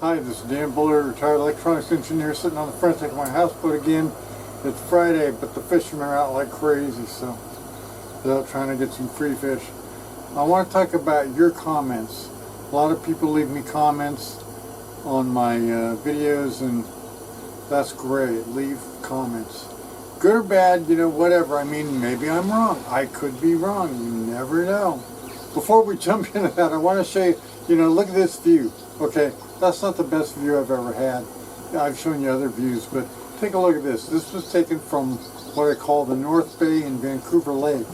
Hi, this is Dan Buller, retired electronics engineer, sitting on the front deck of my houseboat again. It's Friday, but the fishermen are out like crazy, so they're out trying to get some free fish. I want to talk about your comments. A lot of people leave me comments on my videos, and that's great. Leave comments. Good or bad, you know, whatever. I mean, maybe I'm wrong. I could be wrong. You never know. Before we jump into that, I want to show you, look at this view. Okay, that's not the best view I've ever had. I've shown you other views, but take a look at this. This was taken from what I call the North Bay in Vancouver Lake.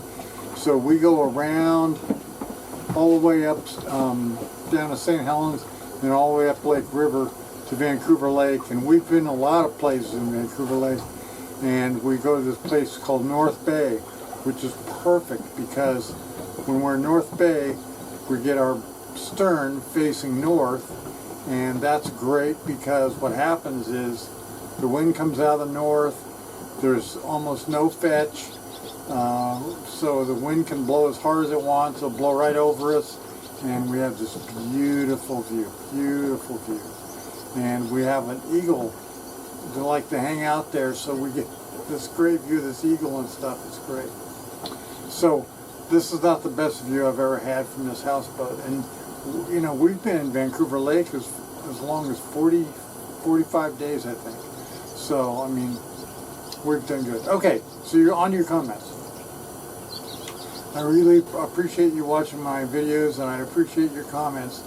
So we go around all the way up down to St. Helens and all the way up Lake River to Vancouver Lake. And we've been a lot of places in Vancouver Lake. And we go to this place called North Bay, which is perfect because when we're in North Bay, we get our stern facing north, and that's great because what happens is the wind comes out of the north, there's almost no fetch, so the wind can blow as hard as it wants, it'll blow right over us, and we have this beautiful view, and we have an eagle. They like to hang out there, so we get this great view of this eagle and stuff. It's great. So this is not the best view I've ever had from this houseboat, and we've been in Vancouver Lake as long as 45 days, I think. So, I mean, we're doing good. Okay, so you're on to your comments. I really appreciate you watching my videos, and I appreciate your comments.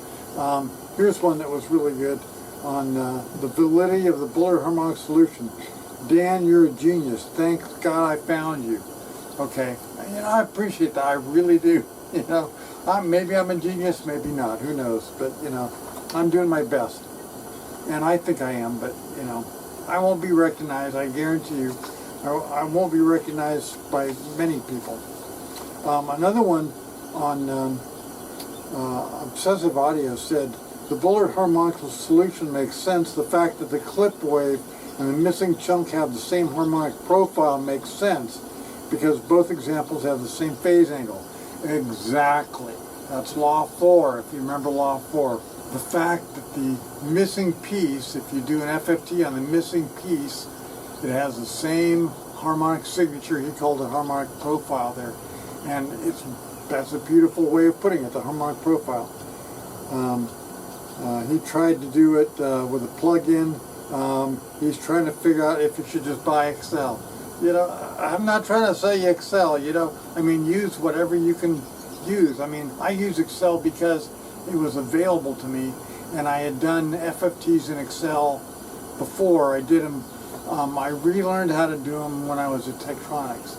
Here's one that was really good on the validity of the Buller harmonic solution. Dan, you're a genius. Thank God I found you. Okay, I appreciate that. I really do. Maybe I'm a genius, maybe not. Who knows? But I'm doing my best, and I think I am. But I won't be recognized. I guarantee you, I won't be recognized by many people. Another one on Obsessive Audio said the Buller harmonic solution makes sense. The fact that the clip wave and the missing chunk have the same harmonic profile makes sense because both examples have the same phase angle. Exactly. That's Law 4, if you remember Law 4. The fact that the missing piece, if you do an FFT on the missing piece, it has the same harmonic signature. He called it harmonic profile there. And that's a beautiful way of putting it, the harmonic profile. He tried to do it with a plug-in. He's trying to figure out if you should just buy Excel. I'm not trying to sell you Excel, use whatever you can use. I use Excel because it was available to me, and I had done FFTs in Excel before. I did them, I relearned how to do them when I was at Tektronix,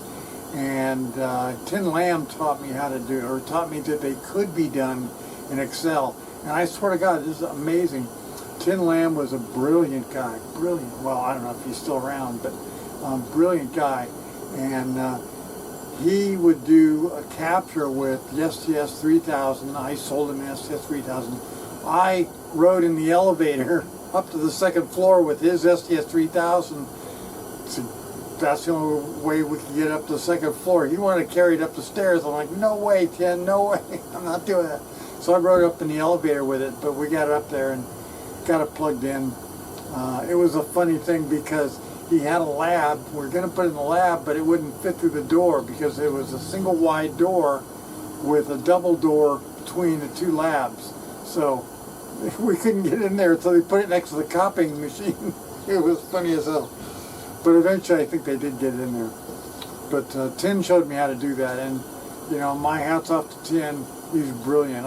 and Tin Lam taught me how to do it, or taught me that they could be done in Excel, and I swear to God, this is amazing. Tin Lam was a brilliant guy, brilliant. Well, I don't know if he's still around, but brilliant guy, and he would do a capture with the STS 3000. I sold him an STS 3000. I rode in the elevator up to the second floor with his STS 3000. So that's the only way we could get up to the second floor. He wanted to carry it up the stairs. I'm like, no way, Tin, no way. I'm not doing that. So I rode up in the elevator with it, but we got it up there and got it plugged in. It was a funny thing because he had a lab. We were going to put it in the lab, but it wouldn't fit through the door because it was a single wide door with a double door between the two labs. So we couldn't get in there, so they put it next to the copying machine. It was funny as hell. But eventually I think they did get it in there. But Tin showed me how to do that, and my hat's off to Tin. He's brilliant.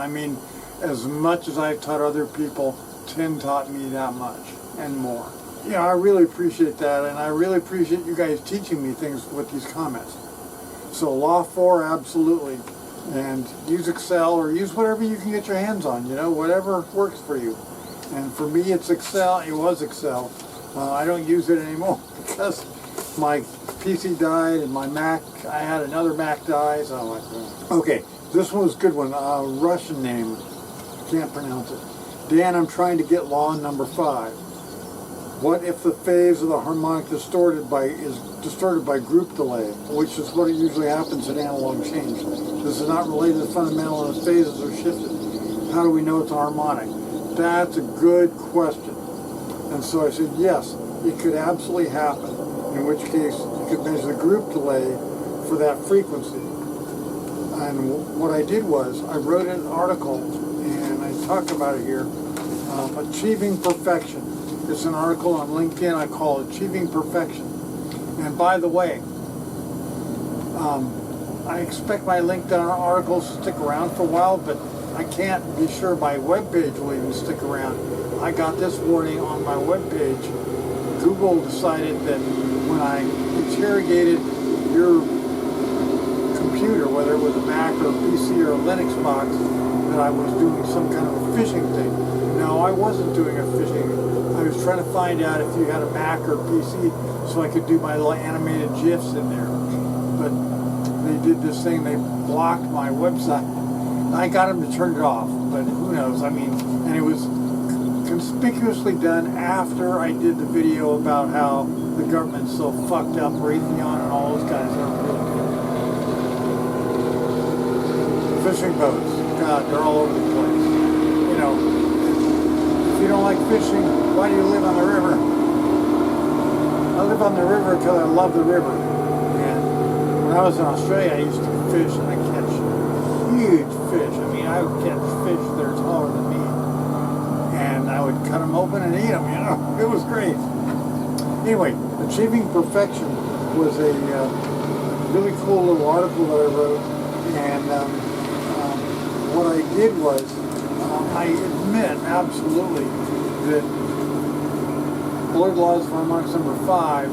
As much as I've taught other people, Tin taught me that much and more. I really appreciate that, and I really appreciate you guys teaching me things with these comments. So Law 4, absolutely. And use Excel or use whatever you can get your hands on, whatever works for you. And for me, it's Excel. It was Excel. I don't use it anymore because my PC died and my Mac, I had another Mac die, so I'm like, oh. Okay, this one was a good one. Russian name. Can't pronounce it. Dan, I'm trying to get law number 5. What if the phase of the harmonic is distorted by group delay, which is what usually happens in analog change? This is not related to the fundamental and the phases are shifted. How do we know it's a harmonic? That's a good question. And so I said, yes, it could absolutely happen, in which case you could measure the group delay for that frequency. And what I did was I wrote an article, and I talk about it here, Achieving Perfection. It's an article on LinkedIn I call Achieving Perfection. And by the way, I expect my LinkedIn articles to stick around for a while, but I can't be sure my webpage will even stick around. I got this warning on my webpage. Google decided that when I interrogated your computer, whether it was a Mac or a PC or a Linux box, that I was doing some kind of a phishing thing. No, I wasn't doing a phishing. I was trying to find out if you had a Mac or a PC so I could do my little animated GIFs in there. But they did this thing, they blocked my website. I got them to turn it off, but who knows? I mean, and it was conspicuously done after I did the video about how the government's so fucked up, Raytheon and all those guys are really good. Fishing boats, God, they're all over the place. You know, if you don't like fishing, why do you live on the river? I live on the river because I love the river. And when I was in Australia, I used to fish and I catch huge fish. I mean, I would catch fish that are taller than me. And I would cut them open and eat them, you know. It was great. Anyway, Achieving Perfection was a really cool little article that I wrote. And what I did was, I admit absolutely that Boyd Laws of Harmonics number 5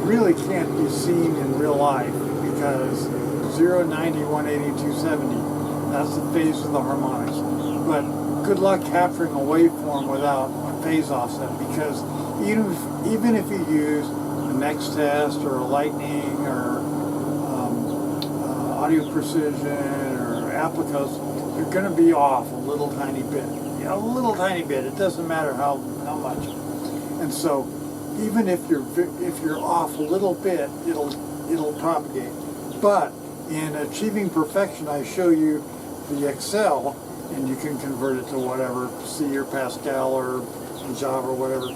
really can't be seen in real life because 0, 90, 180, 270, that's the phase of the harmonics. But good luck capturing a waveform without a phase offset because even if you use a Next Test or a Lightning or Audio Precision or Applicos, you're going to be off a little tiny bit. A little tiny bit. It doesn't matter how much. And so, even if you're off a little bit, it'll propagate. But in Achieving Perfection, I show you the Excel, and you can convert it to whatever, C or Pascal or Java or whatever.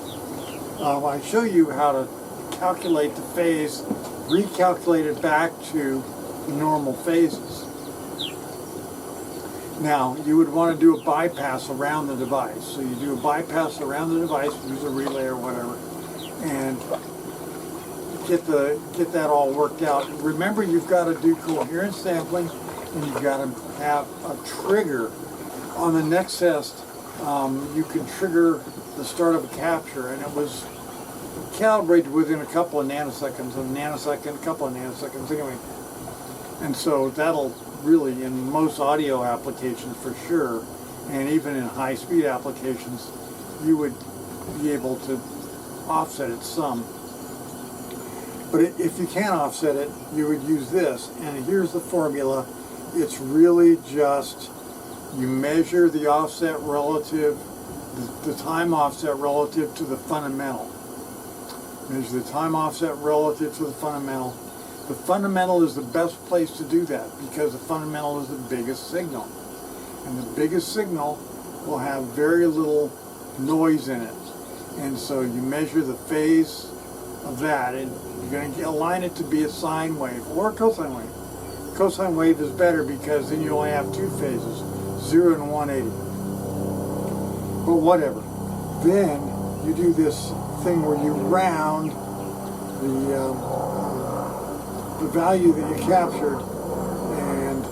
I show you how to calculate the phase, recalculate it back to normal phases. Now, you would want to do a bypass around the device. So you do a bypass around the device, use a relay or whatever, and get that all worked out. Remember, you've got to do coherent sampling, and you've got to have a trigger. On the Next Test, you can trigger the start of a capture, and it was calibrated within a couple of nanoseconds, a couple of nanoseconds anyway. And so that'll really, in most audio applications for sure, and even in high-speed applications, you would be able to offset it some. But if you can't offset it, you would use this. And here's the formula. It's really just, you measure the offset relative, the time offset relative to the fundamental. Measure the time offset relative to the fundamental. The fundamental is the best place to do that because the fundamental is the biggest signal. And the biggest signal will have very little noise in it. And so you measure the phase of that, and you're going to align it to be a sine wave or a cosine wave. Cosine wave is better because then you only have two phases, 0 and 180. But whatever. Then you do this thing where you round the value that you captured and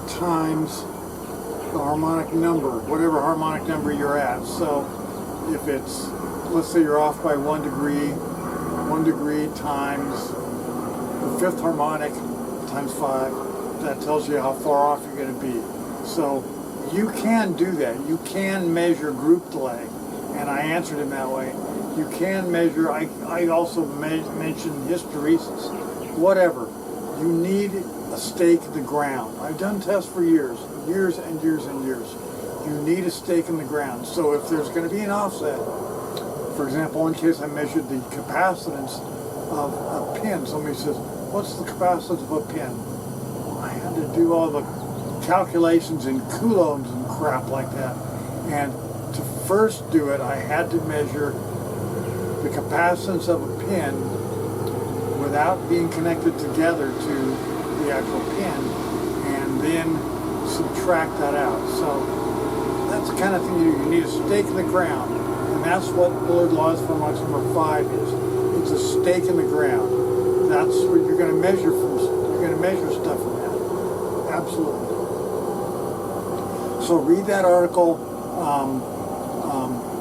times the harmonic number, whatever harmonic number you're at. So if it's, let's say you're off by 1 degree times the fifth harmonic times 5, that tells you how far off you're going to be. So you can do that. You can measure group delay, and I answered him that way. You can measure, I also mentioned hysteresis. Whatever. You need a stake in the ground. I've done tests for years and years and years. You need a stake in the ground. So if there's going to be an offset, for example, in case I measured the capacitance of a pin, somebody says, what's the capacitance of a pin? I had to do all the calculations in coulombs and crap like that. And to first do it, I had to measure the capacitance of a pin without being connected together to the actual pin, and then subtract that out. So that's the kind of thing you do. You need a stake in the ground, and that's what Bullard Laws Harmonics number 5 is. It's a stake in the ground. That's what you're going to measure from. You're going to measure stuff from that. Absolutely. So read that article.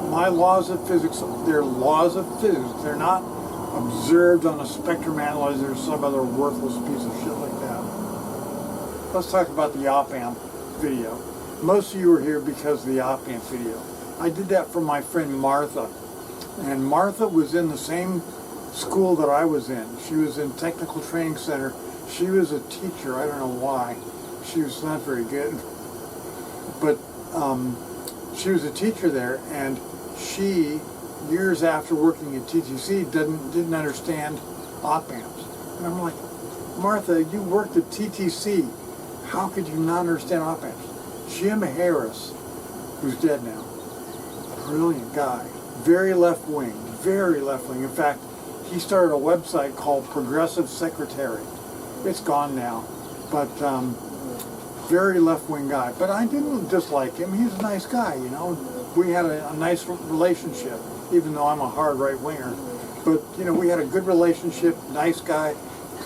My laws of physics, they're laws of physics. They're not observed on a spectrum analyzer or some other worthless piece of shit like that. Let's talk about the op-amp video. Most of you are here because of the op-amp video. I did that for my friend Martha. And Martha was in the same school that I was in. She was in Technical Training Center. She was a teacher. I don't know why. She was not very good. But she was a teacher there, and she, years after working at TTC, didn't understand op-amps. And I'm like, Martha, you worked at TTC. How could you not understand op-amps? Jim Harris, who's dead now, brilliant guy, very left-wing, very left-wing. In fact, he started a website called Progressive Secretary. It's gone now, but very left-wing guy. But I didn't dislike him. He's a nice guy, you know. We had a nice relationship, even though I'm a hard right-winger. But, you know, we had a good relationship, nice guy,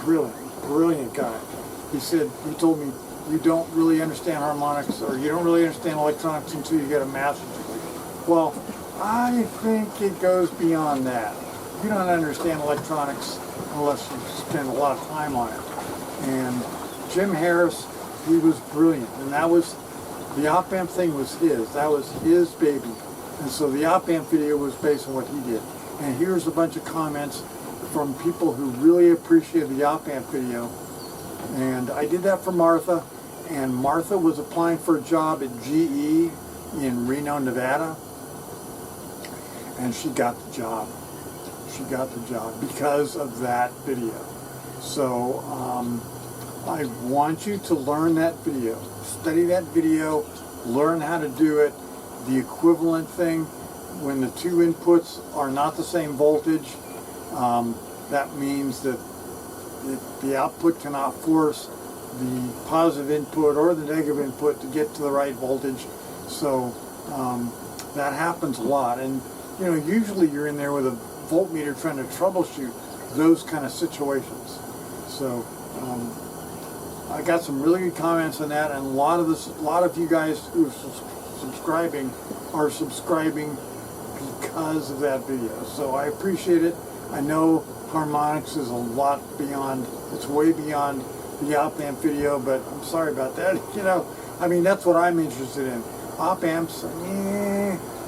brilliant guy. He told me, you don't really understand harmonics, or you don't really understand electronics until you get a master's degree. Well, I think it goes beyond that. You don't understand electronics unless you spend a lot of time on it. And Jim Harris, he was brilliant, and that was, the op-amp thing was his. That was his baby. And so the op-amp video was based on what he did. And here's a bunch of comments from people who really appreciated the op-amp video. And I did that for Martha, and Martha was applying for a job at GE in Reno, Nevada, and she got the job. She got the job because of that video. So I want you to learn that video, study that video, learn how to do it. The equivalent thing, when the two inputs are not the same voltage, that means that the output cannot force the positive input or the negative input to get to the right voltage. So that happens a lot. And you know, usually you're in there with a voltmeter trying to troubleshoot those kind of situations. So I got some really good comments on that, and a lot of you guys who are subscribing are subscribing because of that video. So I appreciate it. I know harmonics is a lot beyond, it's way beyond the op-amp video, but I'm sorry about that. You know, I mean, that's what I'm interested in. Op-amps,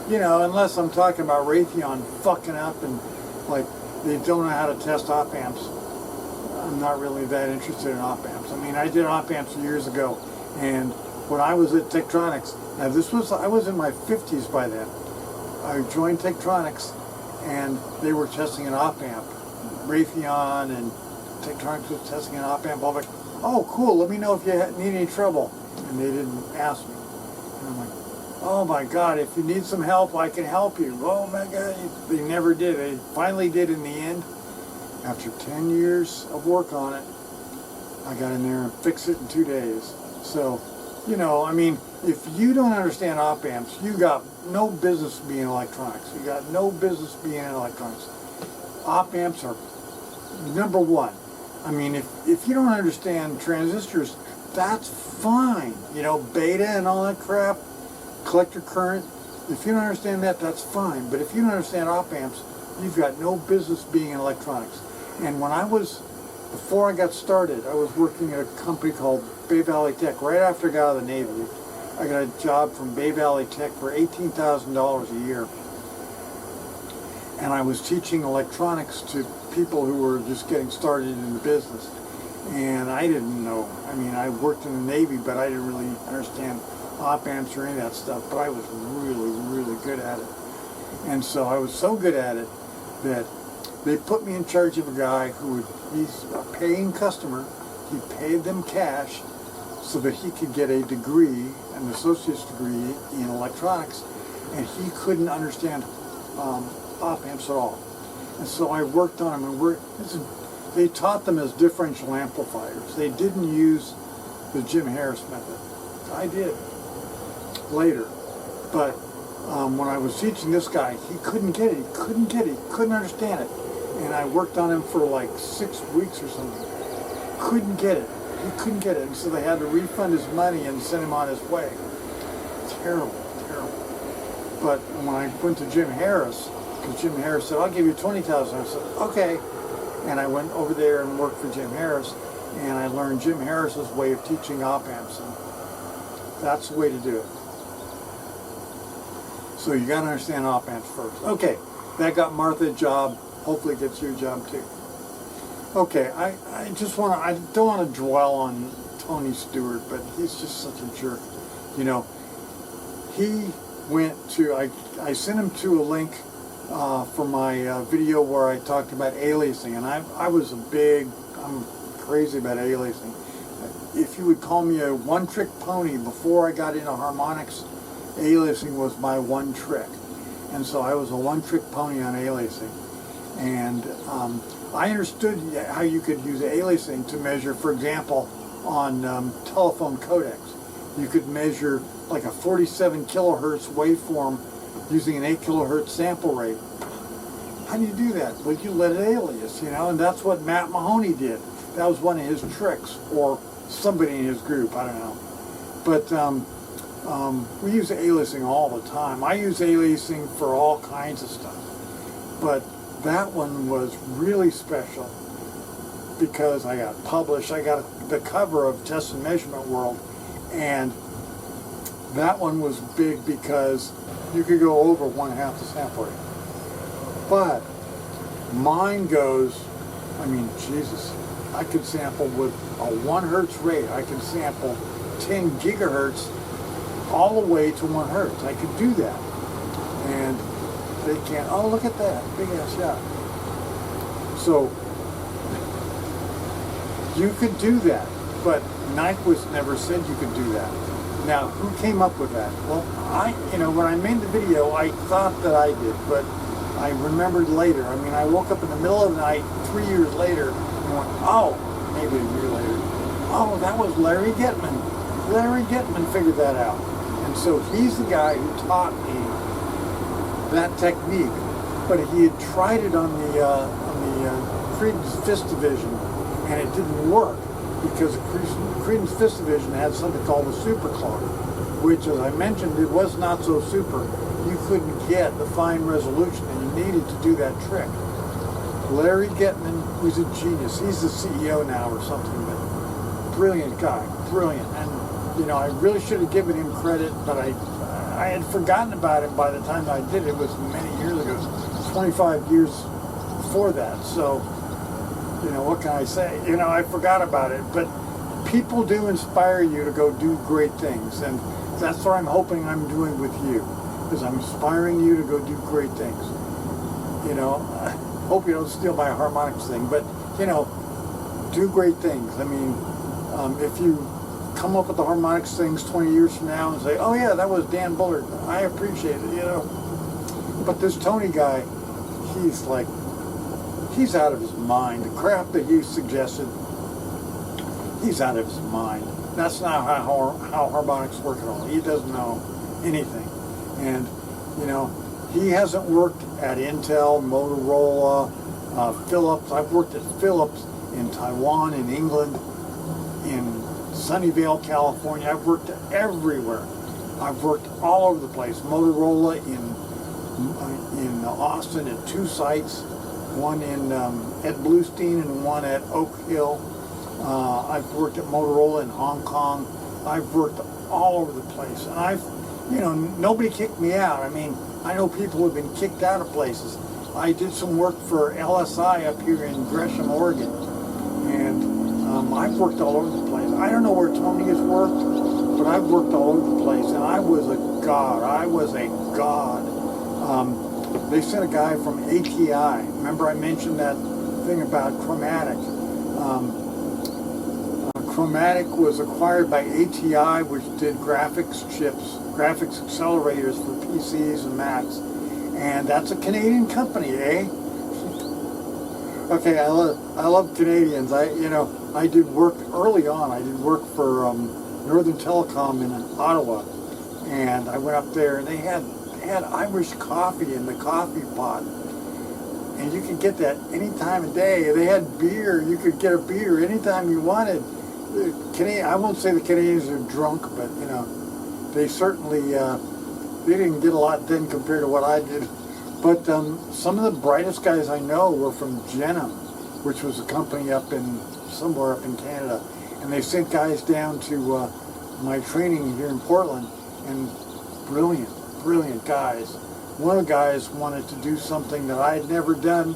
you know, unless I'm talking about Raytheon fucking up and like they don't know how to test op-amps, I'm not really that interested in op-amps. I mean, I did op-amps years ago, and when I was at Tektronix, now I was in my 50s by then. I joined Tektronix, and they were testing an op-amp. Raytheon and Tektronix was testing an op-amp. I'm like, oh, cool, let me know if you need any trouble. And they didn't ask me. And I'm like, oh my God, if you need some help, I can help you. Oh my God, they never did. They finally did in the end. After 10 years of work on it, I got in there and fixed it in 2 days. So, you know, I mean, if you don't understand op-amps, you got no business being in electronics. You got no business being in electronics. Op-amps are number one. I mean, if you don't understand transistors, that's fine. You know, beta and all that crap, collector current, if you don't understand that, that's fine. But if you don't understand op-amps, you've got no business being in electronics. And before I got started, I was working at a company called Bay Valley Tech. Right after I got out of the Navy, I got a job from Bay Valley Tech for $18,000 a year. And I was teaching electronics to people who were just getting started in the business. And I didn't know. I mean, I worked in the Navy, but I didn't really understand op-amps or any of that stuff. But I was really, really good at it. And so I was so good at it that they put me in charge of a guy he's a paying customer. He paid them cash so that he could get a degree, an associate's degree in electronics. and he couldn't understand op amps at all. And so I worked on them, and they taught them as differential amplifiers. They didn't use the Jim Harris method. I did later, but when I was teaching this guy, he couldn't get it. He couldn't get it. He couldn't understand it. And I worked on him for like 6 weeks or something. Couldn't get it. He couldn't get it. And so they had to refund his money and send him on his way. Terrible, terrible. But when I went to Jim Harris, because Jim Harris said, I'll give you $20,000. I said, okay. And I went over there and worked for Jim Harris, and I learned Jim Harris's way of teaching op amps. And that's the way to do it. So you got to understand op amps first. Okay, that got Martha a job. Hopefully it gets you a job too. Okay, I don't want to dwell on Tony Stewart, but he's just such a jerk. You know, he went to, I sent him to a link for my video where I talked about aliasing, and I'm crazy about aliasing. If you would call me a one-trick pony before I got into harmonics, aliasing was my one trick. And so I was a one-trick pony on aliasing. And I understood how you could use aliasing to measure, for example, on telephone codecs. You could measure like a 47 kilohertz waveform using an 8 kilohertz sample rate. How do you do that? Well, you let it alias, you know, and that's what Matt Mahoney did. That was one of his tricks, or somebody in his group, I don't know. But we use aliasing all the time. I use aliasing for all kinds of stuff. But that one was really special because I got published. I got the cover of Test and Measurement World, and that one was big because you could go over 1/2 the sample rate. But mine goes, I mean, Jesus, I could sample with a 1 hertz rate. I could sample 10 gigahertz all the way to 1 hertz. I could do that. And they can't. Oh, look at that. Big ass shot. So you could do that, but Nyquist never said you could do that. Now, who came up with that? Well, when I made the video, I thought that I did, but I remembered later. I mean, I woke up in the middle of the night 3 years later and went, oh, maybe a year later. Oh, that was Larry Getman. Larry Getman figured that out. And so he's the guy who taught me that technique, but he had tried it on the Creedence Fist Division, and it didn't work because Creedence Fist Division had something called a super clock, which, as I mentioned, it was not so super. You couldn't get the fine resolution, and you needed to do that trick. Larry Getman was a genius. He's the CEO now or something, but brilliant guy, brilliant. And I really should have given him credit, but I had forgotten about him by the time I did it. It was many years ago, 25 years before that. So, what can I say? I forgot about it. But people do inspire you to go do great things, and that's what I'm hoping I'm doing with you, is I'm inspiring you to go do great things. I hope you don't steal my harmonics thing, but, do great things. I mean, if you come up with the harmonics things 20 years from now and say, oh yeah, that was Dan Bullard, I appreciate it, But this Tony guy, he's out of his mind. The crap that he suggested, he's out of his mind. That's not how harmonics work at all. He doesn't know anything. And, he hasn't worked at Intel, Motorola, Philips. I've worked at Philips in Taiwan, in England, in Sunnyvale, California. I've worked everywhere. I've worked all over the place. Motorola in Austin at 2 sites, one in at Bluestein and one at Oak Hill. I've worked at Motorola in Hong Kong. I've worked all over the place, and nobody kicked me out. I mean, I know people who have been kicked out of places. I did some work for LSI up here in Gresham, Oregon, and I've worked all over the place. I don't know where Tony has worked, but I've worked all over the place, and I was a god. I was a god. They sent a guy from ATI. Remember I mentioned that thing about chromatic. Chromatic was acquired by ATI, which did graphics chips, graphics accelerators for PCs and Macs. And that's a Canadian company, eh? Okay, I love Canadians. I did work early on. I did work for Northern Telecom in Ottawa, and I went up there, and they had Irish coffee in the coffee pot, and you could get that any time of day. They had beer. You could get a beer anytime you wanted. I won't say the Canadians are drunk, but they certainly they didn't get a lot done compared to what I did. But some of the brightest guys I know were from Genum, which was a company somewhere up in Canada, and they sent guys down to my training here in Portland, and brilliant guys. One of the guys wanted to do something that I had never done,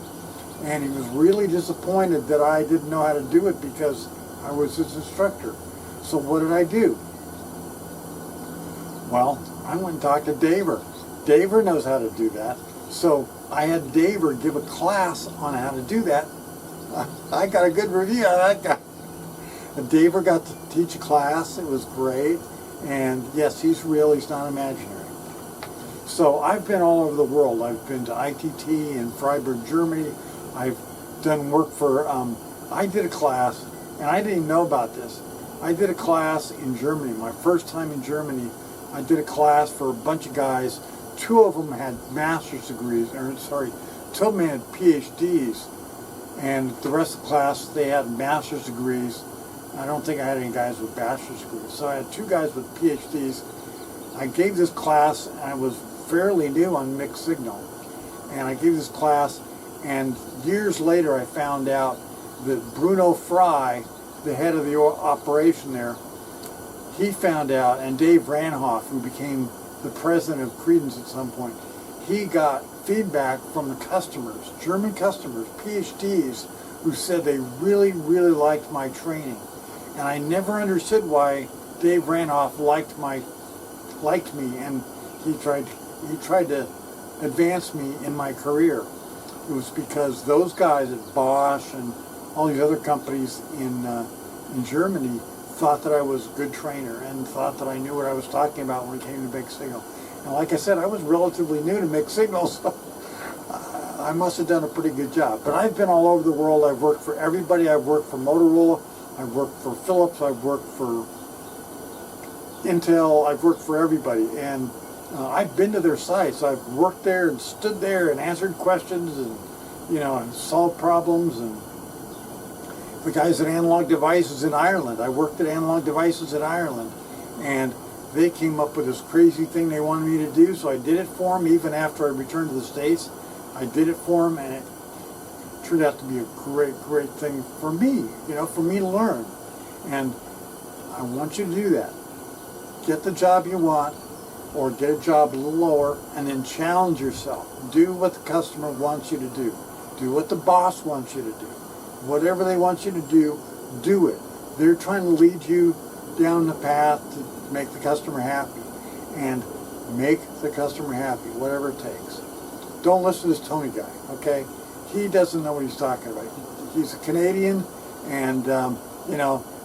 and he was really disappointed that I didn't know how to do it because I was his instructor. So what did I do? Well, I went and talked to Daver. Daver knows how to do that. So I had Daver give a class on how to do that. I got a good review on that guy. And Daver got to teach a class. It was great. And yes, he's real. He's not imaginary. So I've been all over the world. I've been to ITT in Freiburg, Germany. I've done work for, I did a class, and I didn't even know about this. I did a class in Germany. My first time in Germany, I did a class for a bunch of guys. Two of them had master's degrees, two of them had PhDs, and the rest of the class, they had master's degrees. I don't think I had any guys with bachelor's degrees. So I had two guys with PhDs. I gave this class, and I was fairly new on mixed signal. And I gave this class, and years later I found out that Bruno Fry, the head of the operation there, he found out, and Dave Ranhoff, who became the president of Credence at some point, he got feedback from the customers, German customers, PhDs, who said they really, really liked my training. And I never understood why Dave Ranhoff liked me, and he tried to advance me in my career. It was because those guys at Bosch and all these other companies in Germany thought that I was a good trainer and thought that I knew what I was talking about when it came to mixed signal. And like I said, I was relatively new to mixed signal, so I must have done a pretty good job. But I've been all over the world. I've worked for everybody. I've worked for Motorola. I've worked for Philips. I've worked for Intel. I've worked for everybody. And I've been to their sites. I've worked there and stood there and answered questions and, and solved problems. And the guys at Analog Devices in Ireland, I worked at Analog Devices in Ireland, and they came up with this crazy thing they wanted me to do, so I did it for them. Even after I returned to the States, I did it for them, and it turned out to be a great thing for me, for me to learn. And I want you to do that. Get the job you want, or get a job a little lower, and then challenge yourself. Do what the customer wants you to do. Do what the boss wants you to do. Whatever they want you to do, do it. They're trying to lead you down the path to make the customer happy. And make the customer happy, whatever it takes. Don't listen to this Tony guy, okay? He doesn't know what he's talking about. He's a Canadian, and,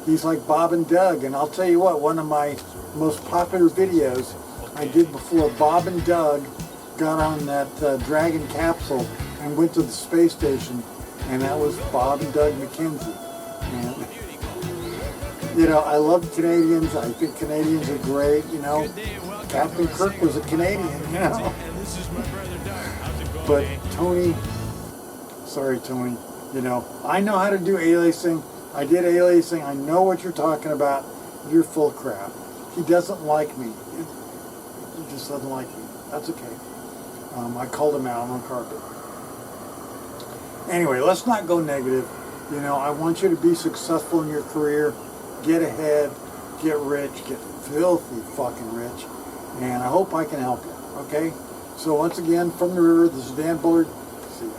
he's like Bob and Doug. And I'll tell you what, one of my most popular videos I did before Bob and Doug got on that Dragon capsule and went to the space station, and that was Bob and Doug McKenzie. And, I love Canadians. I think Canadians are great, Captain Kirk was a Canadian, But Tony, sorry Tony, I know how to do aliasing. I did aliasing. I know what you're talking about. You're full of crap. He doesn't like me. He just doesn't like me. That's okay. I called him out on carpet. Anyway, let's not go negative. I want you to be successful in your career. Get ahead. Get rich. Get filthy fucking rich. And I hope I can help you. Okay? So once again, from the river, this is Dan Bullard. See ya.